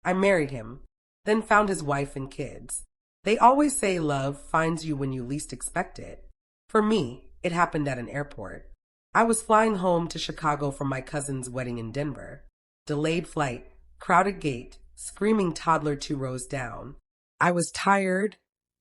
I married him, then found his wife and kids. They always say love finds you when you least expect it. For me, it happened at an airport. I was flying home to Chicago from my cousin's wedding in Denver. Delayed flight, crowded gate, screaming toddler 2 rows down. I was tired,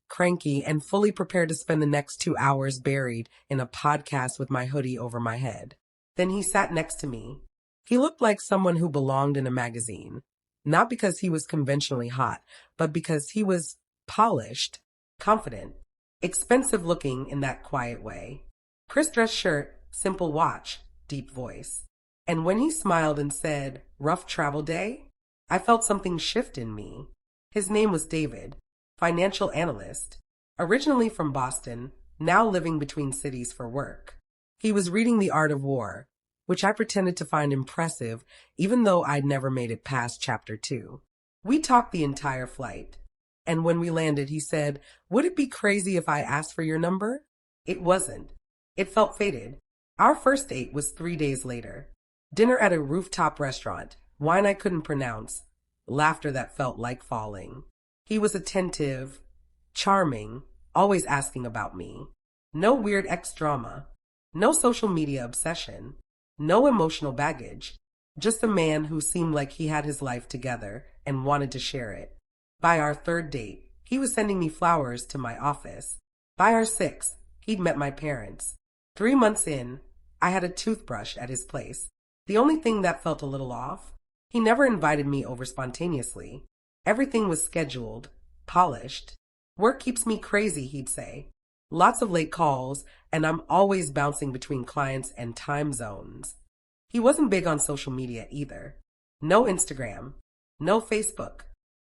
cranky, and fully prepared to spend the next 2 hours buried in a podcast with my hoodie over my head. Then he sat next to me. He looked like someone who belonged in a magazine. Not because he was conventionally hot, but because he was polished, confident, expensive looking in that quiet way. Crisp dress shirt, simple watch, deep voice. And when he smiled and said, "Rough travel day," I felt something shift in me. His name was David, financial analyst, originally from Boston, now living between cities for work. He was reading The Art of War, which I pretended to find impressive even though I'd never made it past chapter 2. We talked the entire flight. And when we landed, he said, "Would it be crazy if I asked for your number?" It wasn't. It felt fated. Our first date was 3 days later. Dinner at a rooftop restaurant, wine I couldn't pronounce, laughter that felt like falling. He was attentive, charming, always asking about me. No weird ex-drama. No social media obsession. No emotional baggage. Just a man who seemed like he had his life together and wanted to share it. By our third date, he was sending me flowers to my office. By our sixth, he'd met my parents. 3 months in, I had a toothbrush at his place. The only thing that felt a little off, he never invited me over spontaneously. Everything was scheduled, polished. "Work keeps me crazy," he'd say. Lots of late calls, and I'm always bouncing between clients and time zones. He wasn't big on social media either. No Instagram, no Facebook,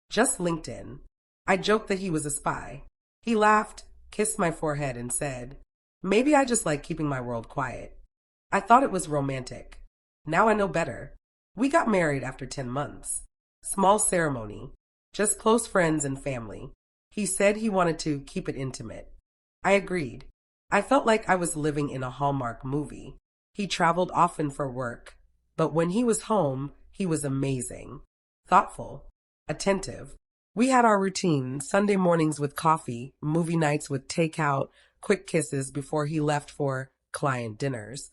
just LinkedIn. I joked that he was a spy. He laughed, kissed my forehead, and said, "Maybe I just like keeping my world quiet." I thought it was romantic. Now I know better. We got married after 10 months. Small ceremony, just close friends and family. He said he wanted to keep it intimate. I agreed. I felt like I was living in a Hallmark movie. He traveled often for work, but when he was home, he was amazing. Thoughtful, attentive. We had our routine, Sunday mornings with coffee, movie nights with takeout, quick kisses before he left for client dinners.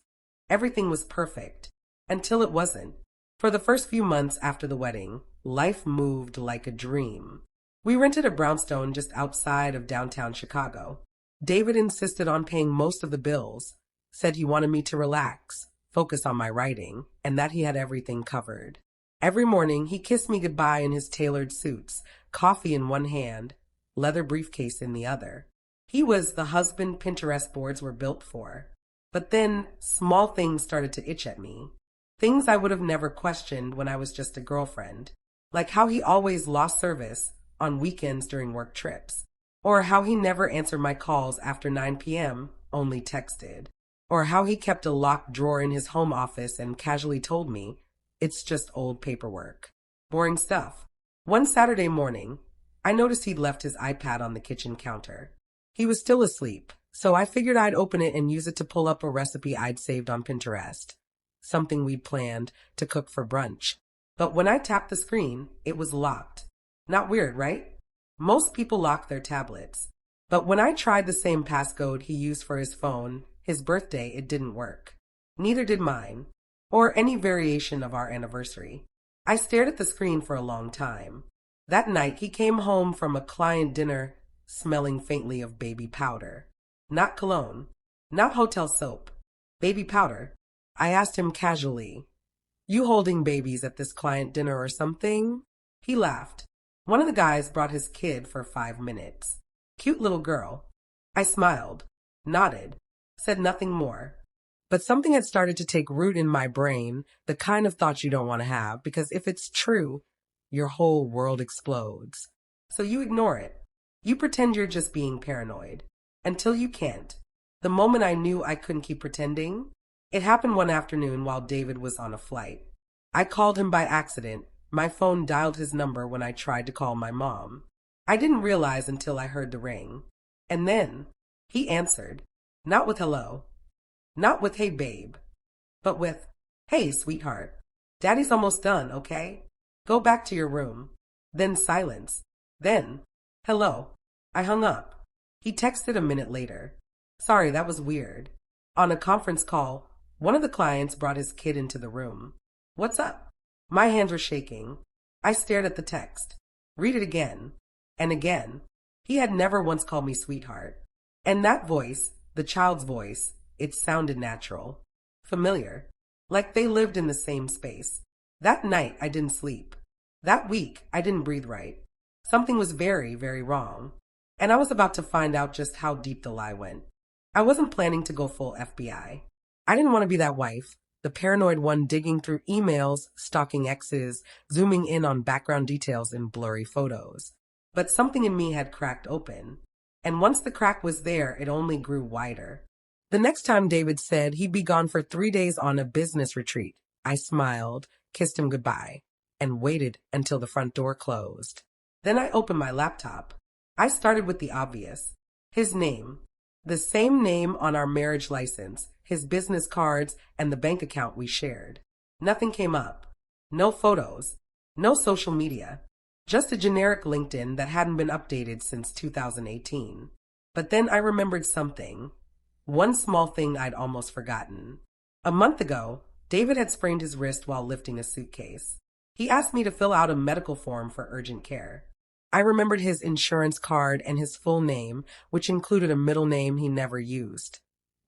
Everything was perfect, until it wasn't. For the first few months after the wedding, life moved like a dream. We rented a brownstone just outside of downtown Chicago. David insisted on paying most of the bills, said he wanted me to relax, focus on my writing, and that he had everything covered. Every morning, he kissed me goodbye in his tailored suits, coffee in one hand, leather briefcase in the other. He was the husband Pinterest boards were built for. But then, small things started to itch at me. Things I would have never questioned when I was just a girlfriend. Like how he always lost service on weekends during work trips. Or how he never answered my calls after 9 p.m., only texted. Or how he kept a locked drawer in his home office and casually told me, "It's just old paperwork." Boring stuff. One Saturday morning, I noticed he'd left his iPad on the kitchen counter. He was still asleep, so I figured I'd open it and use it to pull up a recipe I'd saved on Pinterest. Something we'd planned to cook for brunch. But when I tapped the screen, it was locked. Not weird, right? Most people lock their tablets. But when I tried the same passcode he used for his phone, his birthday, it didn't work. Neither did mine, or any variation of our anniversary. I stared at the screen for a long time. That night, he came home from a client dinner smelling faintly of baby powder. Not cologne, not hotel soap, baby powder. I asked him casually, "You holding babies at this client dinner or something?" He laughed. One of the guys brought his kid for 5 minutes. Cute little girl. I smiled, nodded, said nothing more. But something had started to take root in my brain, the kind of thoughts you don't want to have, because if it's true, your whole world explodes. So you ignore it. You pretend you're just being paranoid. Until you can't. The moment I knew I couldn't keep pretending, it happened one afternoon while David was on a flight. I called him by accident. My phone dialed his number when I tried to call my mom. I didn't realize until I heard the ring. And then, he answered. Not with hello. Not with "Hey babe." But with, "Hey sweetheart. Daddy's almost done, okay? Go back to your room." Then silence. Then, hello. I hung up. He texted a minute later. Sorry, that was weird. On a conference call, one of the clients brought his kid into the room. What's up? My hands were shaking. I stared at the text. Read it again. And again. He had never once called me sweetheart. And that voice, the child's voice, it sounded natural. Familiar. Like they lived in the same space. That night, I didn't sleep. That week, I didn't breathe right. Something was very, very wrong. And I was about to find out just how deep the lie went. I wasn't planning to go full FBI. I didn't want to be that wife, the paranoid one digging through emails, stalking exes, zooming in on background details in blurry photos. But something in me had cracked open. And once the crack was there, it only grew wider. The next time David said he'd be gone for 3 days on a business retreat, I smiled, kissed him goodbye, and waited until the front door closed. Then I opened my laptop. I started with the obvious. His name. The same name on our marriage license, his business cards, and the bank account we shared. Nothing came up. No photos. No social media. Just a generic LinkedIn that hadn't been updated since 2018. But then I remembered something. One small thing I'd almost forgotten. A month ago, David had sprained his wrist while lifting a suitcase. He asked me to fill out a medical form for urgent care. I remembered his insurance card and his full name, which included a middle name he never used.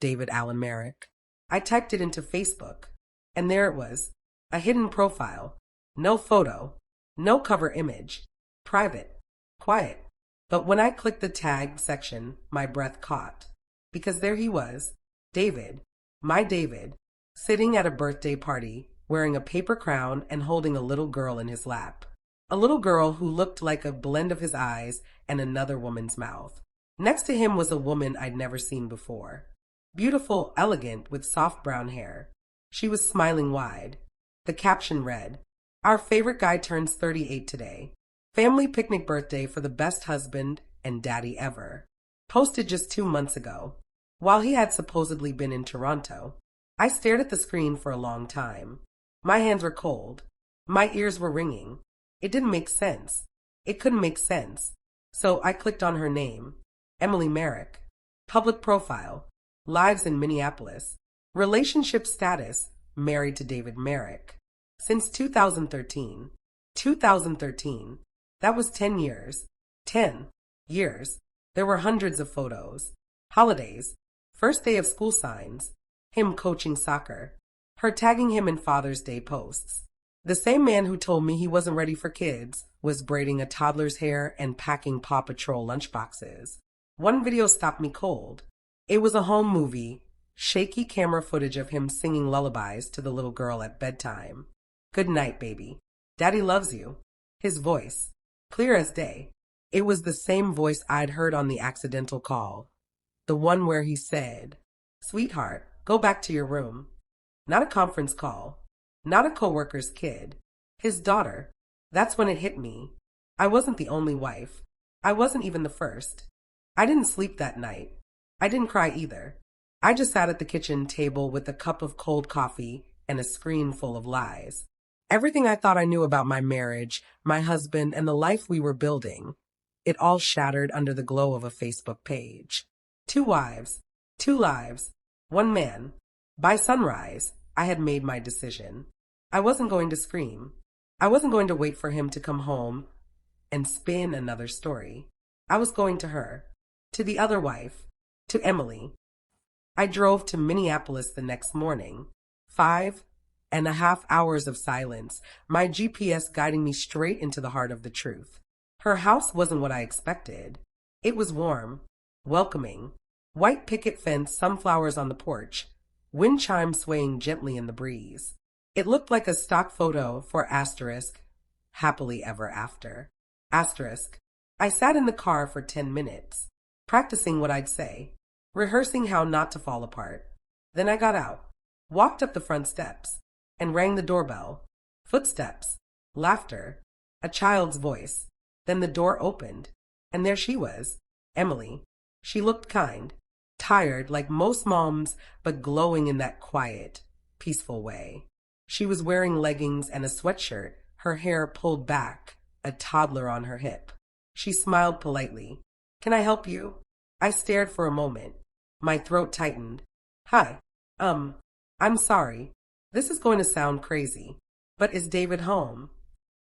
David Allen Merrick. I typed it into Facebook, and there it was. A hidden profile. No photo. No cover image. Private. Quiet. But when I clicked the tag section, my breath caught. Because there he was, David, my David, sitting at a birthday party, wearing a paper crown and holding a little girl in his lap. A little girl who looked like a blend of his eyes and another woman's mouth. Next to him was a woman I'd never seen before. Beautiful, elegant, with soft brown hair. She was smiling wide. The caption read, "Our favorite guy turns 38 today. Family picnic birthday for the best husband and daddy ever." Posted just 2 months ago, while he had supposedly been in Toronto. I stared at the screen for a long time. My hands were cold. My ears were ringing. It didn't make sense. It couldn't make sense. So I clicked on her name. Emily Merrick. Public profile. Lives in Minneapolis. Relationship status. Married to David Merrick. Since 2013. 2013. That was 10 years. 10 years. There were hundreds of photos. Holidays. First day of school signs. Him coaching soccer. Her tagging him in Father's Day posts. The same man who told me he wasn't ready for kids was braiding a toddler's hair and packing Paw Patrol lunchboxes. One video stopped me cold. It was a home movie, shaky camera footage of him singing lullabies to the little girl at bedtime. "Good night, baby. Daddy loves you." His voice, clear as day. It was the same voice I'd heard on the accidental call. The one where he said, "Sweetheart, go back to your room." Not a conference call. Not a coworker's kid. His daughter. That's when it hit me. I wasn't the only wife. I wasn't even the first. I didn't sleep that night. I didn't cry either. I just sat at the kitchen table with a cup of cold coffee and a screen full of lies. Everything I thought I knew about my marriage, my husband, and the life we were building. It all shattered under the glow of a Facebook page. 2 wives. 2 lives. 1 man. By sunrise, I had made my decision. I wasn't going to scream. I wasn't going to wait for him to come home and spin another story. I was going to her. To the other wife. To Emily. I drove to Minneapolis the next morning. 5.5 hours of silence, my GPS guiding me straight into the heart of the truth. Her house wasn't what I expected. It was warm, welcoming, white picket fence, sunflowers on the porch, wind chimes swaying gently in the breeze. It looked like a stock photo for asterisk, happily ever after. Asterisk. I sat in the car for 10 minutes, practicing what I'd say, rehearsing how not to fall apart. Then I got out, walked up the front steps, and rang the doorbell. Footsteps, laughter, a child's voice. Then the door opened, and there she was, Emily. She looked kind, tired like most moms, but glowing in that quiet, peaceful way. She was wearing leggings and a sweatshirt, her hair pulled back, a toddler on her hip. She smiled politely. Can I help you? I stared for a moment. My throat tightened. Hi. I'm sorry. This is going to sound crazy, but is David home?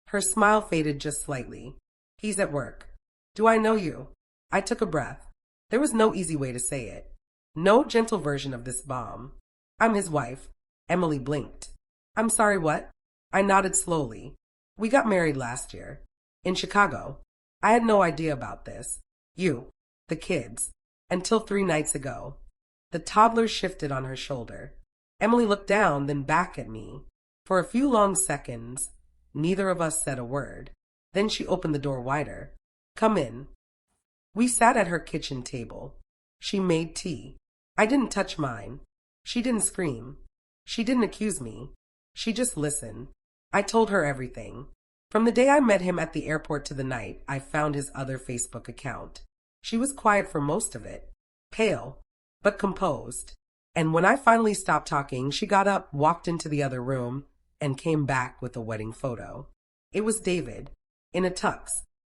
Her smile faded just slightly. He's at work. Do I know you? I took a breath. There was no easy way to say it. No gentle version of this bomb. I'm his wife. Emily blinked. I'm sorry, what? I nodded slowly. We got married last year. In Chicago. I had no idea about this. You. The kids. Until 3 nights ago. The toddler shifted on her shoulder. Emily looked down, then back at me. For a few long seconds, neither of us said a word. Then she opened the door wider. Come in. We sat at her kitchen table. She made tea. I didn't touch mine. She didn't scream. She didn't accuse me. She just listened. I told her everything. From the day I met him at the airport to the night I found his other Facebook account. She was quiet for most of it, pale, but composed. And when I finally stopped talking, she got up, walked into the other room, and came back with a wedding photo. It was David, in a tux,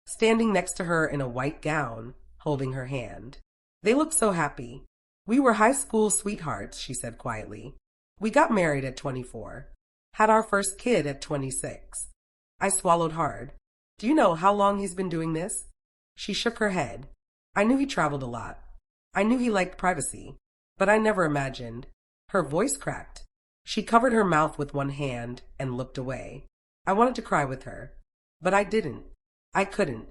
standing next to her in a white gown, holding her hand. They looked so happy. We were high school sweethearts, she said quietly. We got married at 24, had our first kid at 26. I swallowed hard. Do you know how long he's been doing this? She shook her head. I knew he traveled a lot. I knew he liked privacy, but I never imagined. Her voice cracked. She covered her mouth with one hand and looked away. I wanted to cry with her, but I didn't. I couldn't,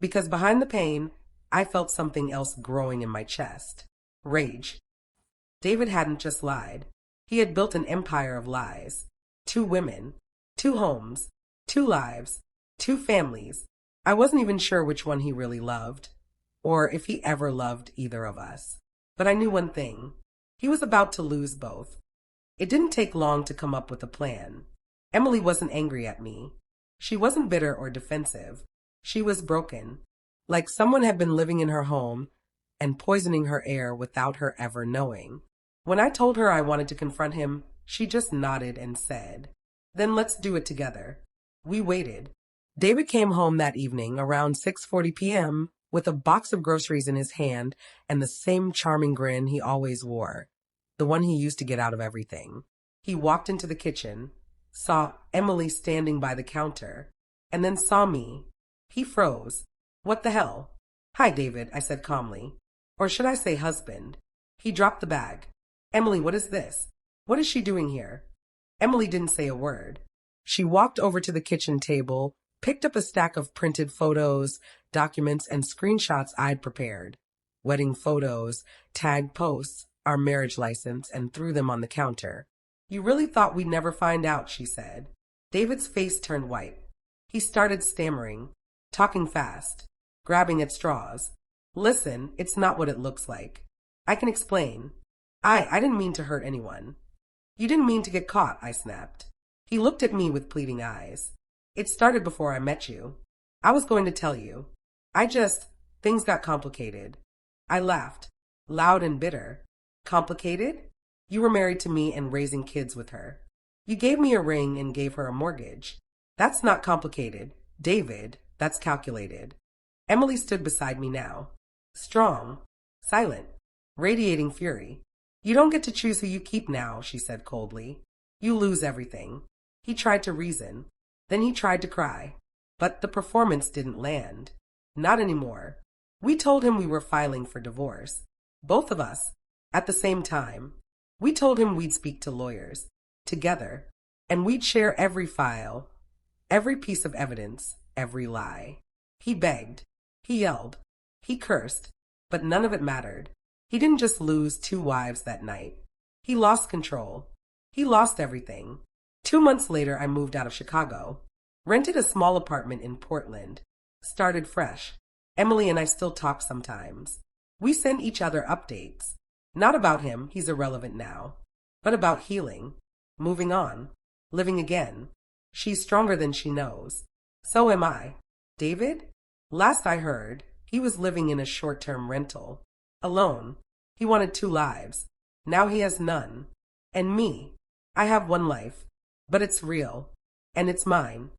because behind the pain, I felt something else growing in my chest. Rage. David hadn't just lied. He had built an empire of lies. 2 women, 2 homes, 2 lives, 2 families. I wasn't even sure which one he really loved, or if he ever loved either of us. But I knew one thing. He was about to lose both. It didn't take long to come up with a plan. Emily wasn't angry at me. She wasn't bitter or defensive. She was broken, like someone had been living in her home and poisoning her air without her ever knowing. When I told her I wanted to confront him, she just nodded and said, Then let's do it together. We waited. David came home that evening around 6:40 p.m. with a box of groceries in his hand and the same charming grin he always wore, the one he used to get out of everything. He walked into the kitchen, saw Emily standing by the counter, and then saw me. He froze. What the hell? Hi, David, I said calmly. Or should I say husband? He dropped the bag. Emily, what is this? What is she doing here? Emily didn't say a word. She walked over to the kitchen table, picked up a stack of printed photos, documents, and screenshots I'd prepared. Wedding photos, tagged posts, our marriage license, and threw them on the counter. You really thought we'd never find out, she said. David's face turned white. He started stammering, talking fast, grabbing at straws. Listen, it's not what it looks like. I can explain. I didn't mean to hurt anyone. You didn't mean to get caught, I snapped. He looked at me with pleading eyes. It started before I met you. I was going to tell you. Things got complicated. I laughed, loud and bitter. Complicated? You were married to me and raising kids with her. You gave me a ring and gave her a mortgage. That's not complicated. David, that's calculated. Emily stood beside me now. Strong, silent, radiating fury. You don't get to choose who you keep now, she said coldly. You lose everything. He tried to reason. Then he tried to cry. But the performance didn't land. Not anymore. We told him we were filing for divorce. Both of us. At the same time. We told him we'd speak to lawyers. Together. And we'd share every file. Every piece of evidence. Every lie. He begged. He yelled. He cursed. But none of it mattered. He didn't just lose 2 wives that night. He lost control. He lost everything. 2 months later, I moved out of Chicago, rented a small apartment in Portland, started fresh. Emily and I still talk sometimes. We send each other updates. Not about him, he's irrelevant now, but about healing, moving on, living again. She's stronger than she knows. So am I. David? Last I heard, he was living in a short-term rental. Alone. He wanted 2 lives. Now he has none. And me. I have 1 life. But it's real. And it's mine.